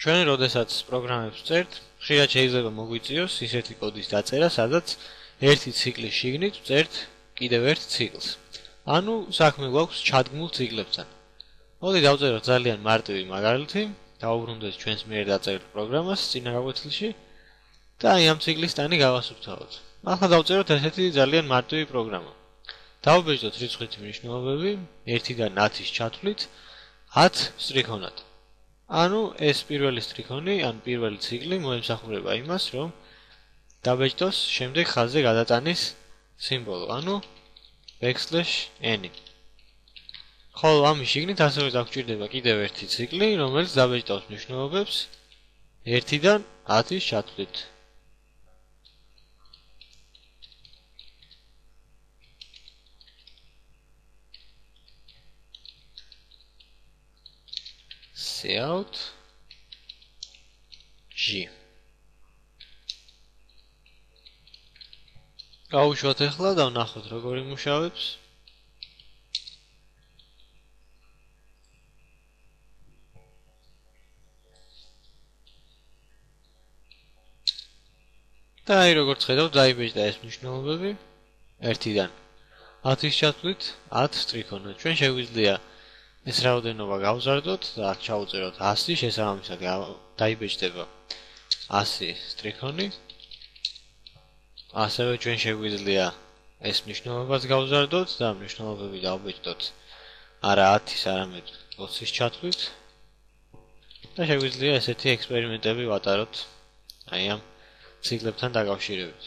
ჩვენ როდესაც პროგრამებს წერთ, ხშირად შეიძლება მოგვიწიოს ისეთი კოდის დაწერა, სადაც ერთი ციკლის შიგნით წერთ კიდევ ერთ ციკლს. ანუ საქმე გვაქვს ჩადგმულ ციკლებთან. მოდი დავწეროთ ძალიან მარტივი მაგალითი, დავუბრუნდეთ ჩვენს მიერ დაწერილ პროგრამას წინა გაკვეთილში და აი ამ ციკლის ტანი გავასუფთავოთ. ახლა დავწეროთ ესეთი ძალიან მარტივი პროგრამა. დავაბეჭდოთ რიცხვითი მნიშვნელობები 1-დან 10-ის ჩათვლით 10 სტრიქონად. ანუ ეს პირველი სტრიქონი, ან პირველი ციკლი მოემსახურება იმას, რომ დაბეჭდოს შემდეგ ხაზზე გადატანის სიმბოლო, ანუ \n. ხოლო ამის შიგნით ასევე დაგვჭირდება კიდევ ერთი ციკლი, რომელიც დაბეჭდავს მნიშვნელობებს 1-დან 10-ის ჩათვლით. Cout G. გავუშვათ ახლა და ვნახოთ როგორ იმუშავებს. და აი როგორც ხედავთ, დაიბეჭდა ეს მნიშვნელობები 1-დან 10-ის ჩათვლით 10 სტრიქონად. ჩვენ შეგვიძლია ეს რაოდენობა გავზარდოთ და აქ ჩავუწეროთ 100, შესაბამისად დაიბეჭდება 100 სტრიქონი. ასევე ჩვენ შეგვიძლია ეს მნიშვნელობაც გავზარდოთ და მნიშვნელობები დავბეჭდოთ არა 10-ის, არამედ 20-ის ჩათვლით. და შეგვიძლია ესეთი ექსპერიმენტები ვატაროთ აი ამ ციკლებთან დაკავშირებით.